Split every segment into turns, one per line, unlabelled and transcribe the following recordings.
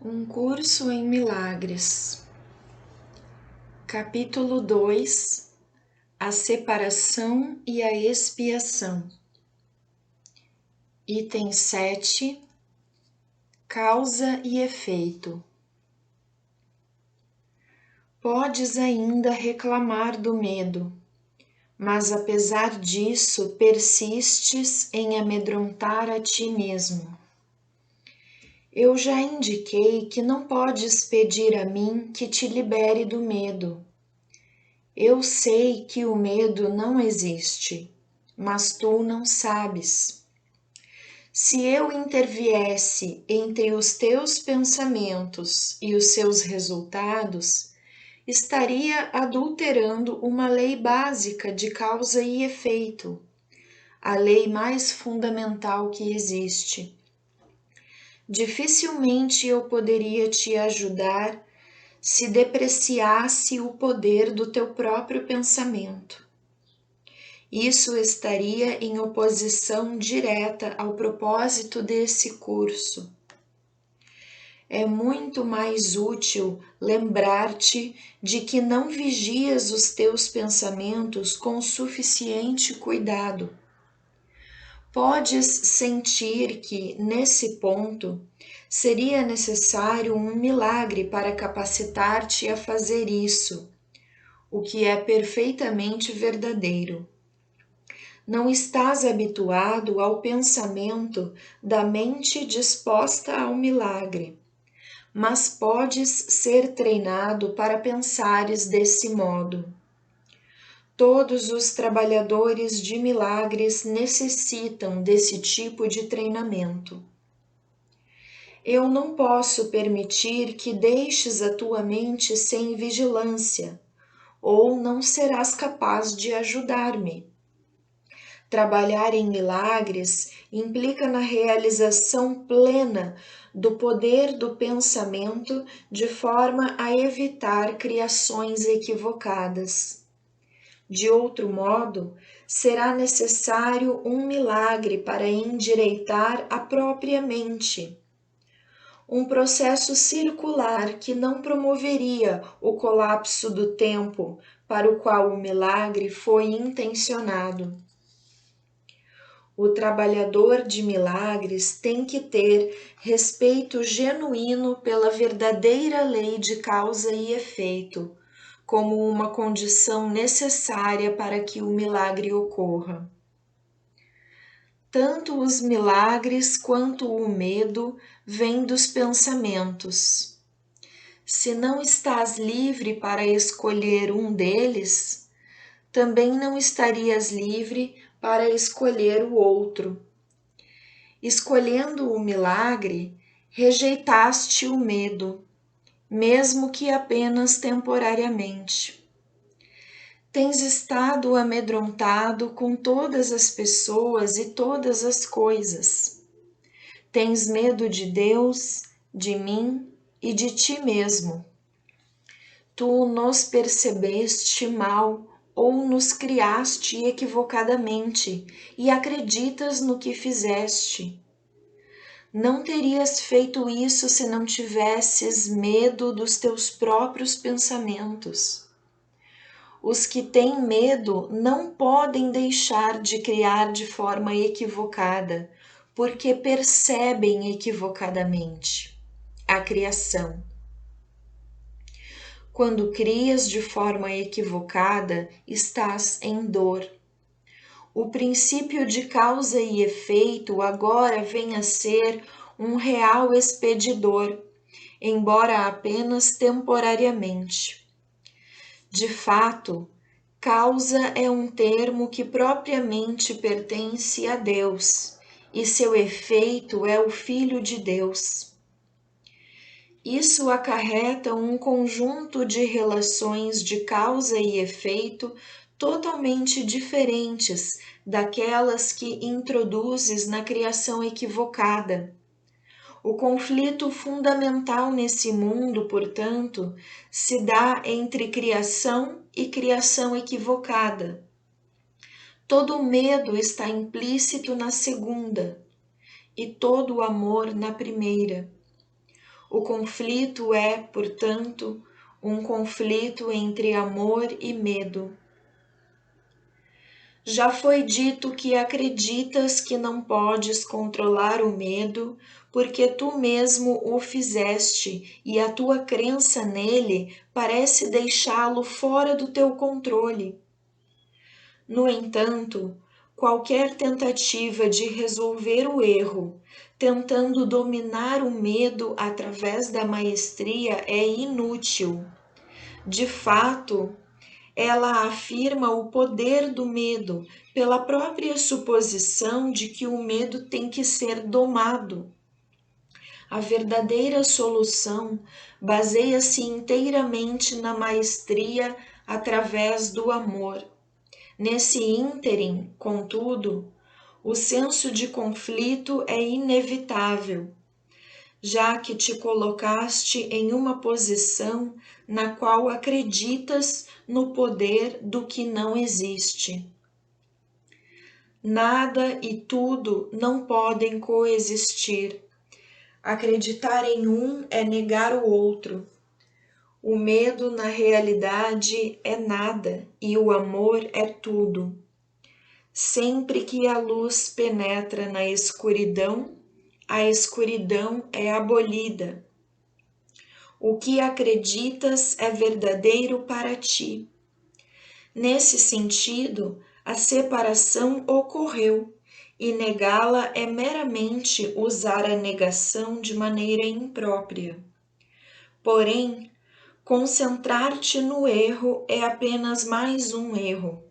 Um curso em milagres. Capítulo 2. A separação e a expiação. Item 7. Causa e efeito. Podes ainda reclamar do medo, mas apesar disso persistes em amedrontar a ti mesmo. Eu já indiquei que não podes pedir a mim que te libere do medo. Eu sei que o medo não existe, mas tu não sabes. Se eu interviesse entre os teus pensamentos e os seus resultados, estaria adulterando uma lei básica de causa e efeito, a lei mais fundamental que existe. Dificilmente eu poderia te ajudar se depreciasse o poder do teu próprio pensamento. Isso estaria em oposição direta ao propósito desse curso. É muito mais útil lembrar-te de que não vigias os teus pensamentos com suficiente cuidado. Podes sentir que, nesse ponto, seria necessário um milagre para capacitar-te a fazer isso, o que é perfeitamente verdadeiro. Não estás habituado ao pensamento da mente disposta ao milagre, mas podes ser treinado para pensares desse modo. Todos os trabalhadores de milagres necessitam desse tipo de treinamento. Eu não posso permitir que deixes a tua mente sem vigilância, ou não serás capaz de ajudar-me. Trabalhar em milagres implica na realização plena do poder do pensamento de forma a evitar criações equivocadas. De outro modo, será necessário um milagre para endireitar a própria mente. Um processo circular que não promoveria o colapso do tempo para o qual o milagre foi intencionado. O trabalhador de milagres tem que ter respeito genuíno pela verdadeira lei de causa e efeito, como uma condição necessária para que o milagre ocorra. Tanto os milagres quanto o medo vêm dos pensamentos. Se não estás livre para escolher um deles, também não estarias livre para escolher o outro. Escolhendo o milagre, rejeitaste o medo, mesmo que apenas temporariamente. Tens estado amedrontado com todas as pessoas e todas as coisas. Tens medo de Deus, de mim e de ti mesmo. Tu nos percebeste mal ou nos criaste equivocadamente e acreditas no que fizeste. Não terias feito isso se não tivesses medo dos teus próprios pensamentos. Os que têm medo não podem deixar de criar de forma equivocada, porque percebem equivocadamente a criação. Quando crias de forma equivocada, estás em dor. O princípio de causa e efeito agora vem a ser um real expedidor, embora apenas temporariamente. De fato, causa é um termo que propriamente pertence a Deus, e seu efeito é o Filho de Deus. Isso acarreta um conjunto de relações de causa e efeito totalmente diferentes daquelas que introduzes na criação equivocada. O conflito fundamental nesse mundo, portanto, se dá entre criação e criação equivocada. Todo medo está implícito na segunda, e todo amor na primeira. O conflito é, portanto, um conflito entre amor e medo. Já foi dito que acreditas que não podes controlar o medo, porque tu mesmo o fizeste e a tua crença nele parece deixá-lo fora do teu controle. No entanto, qualquer tentativa de resolver o erro, tentando dominar o medo através da maestria, é inútil. De fato, ela afirma o poder do medo pela própria suposição de que o medo tem que ser domado. A verdadeira solução baseia-se inteiramente na maestria através do amor. Nesse ínterim, contudo, o senso de conflito é inevitável, já que te colocaste em uma posição na qual acreditas no poder do que não existe. Nada e tudo não podem coexistir. Acreditar em um é negar o outro. O medo, na realidade, é nada e o amor é tudo. Sempre que a luz penetra na escuridão, a escuridão é abolida. O que acreditas é verdadeiro para ti. Nesse sentido, a separação ocorreu, e negá-la é meramente usar a negação de maneira imprópria. Porém, concentrar-te no erro é apenas mais um erro.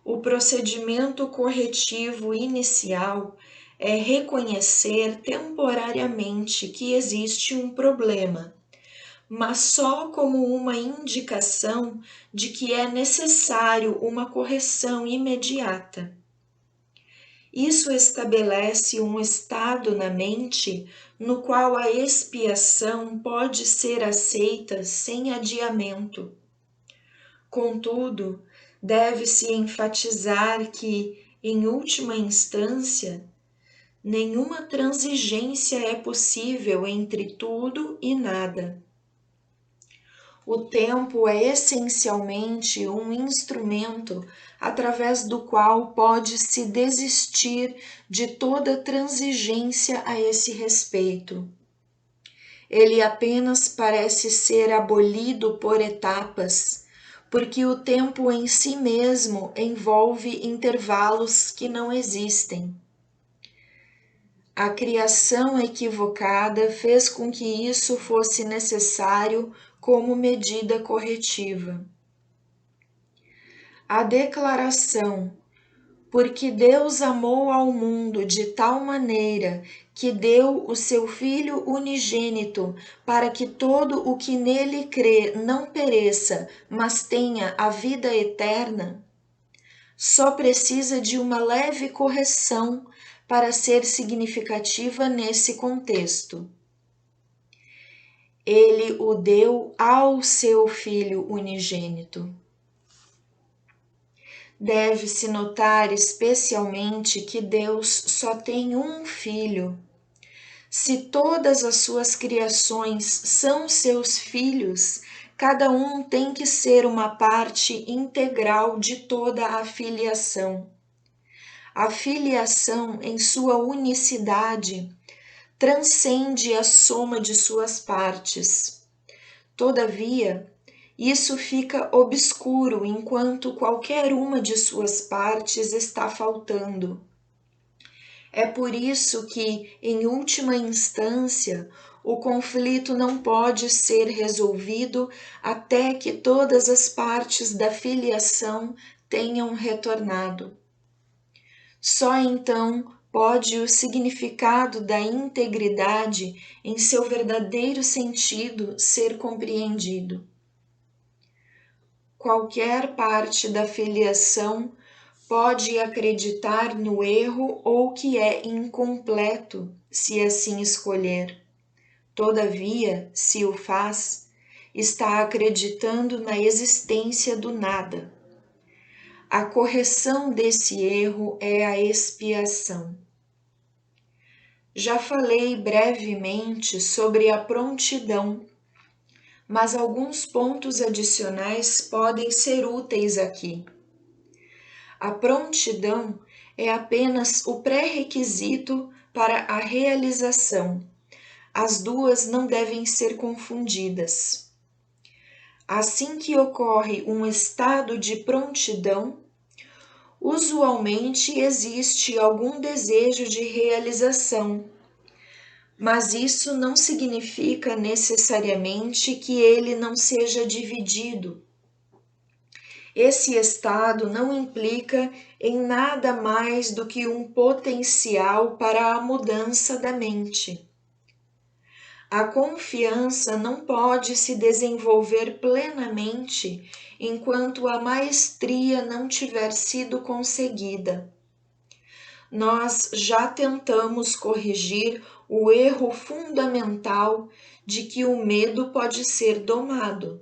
O procedimento corretivo inicial é reconhecer temporariamente que existe um problema, mas só como uma indicação de que é necessário uma correção imediata. Isso estabelece um estado na mente no qual a expiação pode ser aceita sem adiamento. Contudo, deve-se enfatizar que, em última instância, nenhuma transigência é possível entre tudo e nada. O tempo é essencialmente um instrumento através do qual pode-se desistir de toda transigência a esse respeito. Ele apenas parece ser abolido por etapas, porque o tempo em si mesmo envolve intervalos que não existem. A criação equivocada fez com que isso fosse necessário como medida corretiva. A declaração, porque Deus amou ao mundo de tal maneira que deu o seu Filho unigênito, para que todo o que nele crê não pereça, mas tenha a vida eterna, só precisa de uma leve correção para ser significativa nesse contexto. Ele o deu ao seu Filho unigênito. Deve-se notar especialmente que Deus só tem um Filho. Se todas as suas criações são seus filhos, cada um tem que ser uma parte integral de toda a filiação. A filiação, em sua unicidade, transcende a soma de suas partes. Todavia, isso fica obscuro enquanto qualquer uma de suas partes está faltando. É por isso que, em última instância, o conflito não pode ser resolvido até que todas as partes da filiação tenham retornado. Só então pode o significado da integridade em seu verdadeiro sentido ser compreendido. Qualquer parte da filiação pode acreditar no erro ou que é incompleto, se assim escolher. Todavia, se o faz, está acreditando na existência do nada. A correção desse erro é a expiação. Já falei brevemente sobre a prontidão, mas alguns pontos adicionais podem ser úteis aqui. A prontidão é apenas o pré-requisito para a realização. As duas não devem ser confundidas. Assim que ocorre um estado de prontidão, usualmente existe algum desejo de realização, mas isso não significa necessariamente que ele não seja dividido. Esse estado não implica em nada mais do que um potencial para a mudança da mente. A confiança não pode se desenvolver plenamente enquanto a maestria não tiver sido conseguida. Nós já tentamos corrigir o erro fundamental de que o medo pode ser domado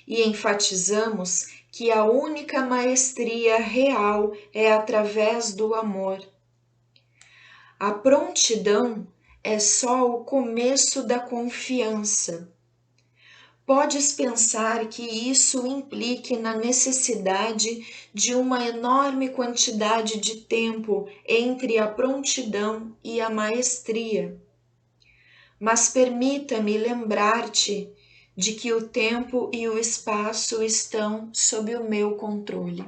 e enfatizamos que a única maestria real é através do amor. A prontidão é só o começo da confiança. Podes pensar que isso implique na necessidade de uma enorme quantidade de tempo entre a prontidão e a maestria. Mas permita-me lembrar-te de que o tempo e o espaço estão sob o meu controle.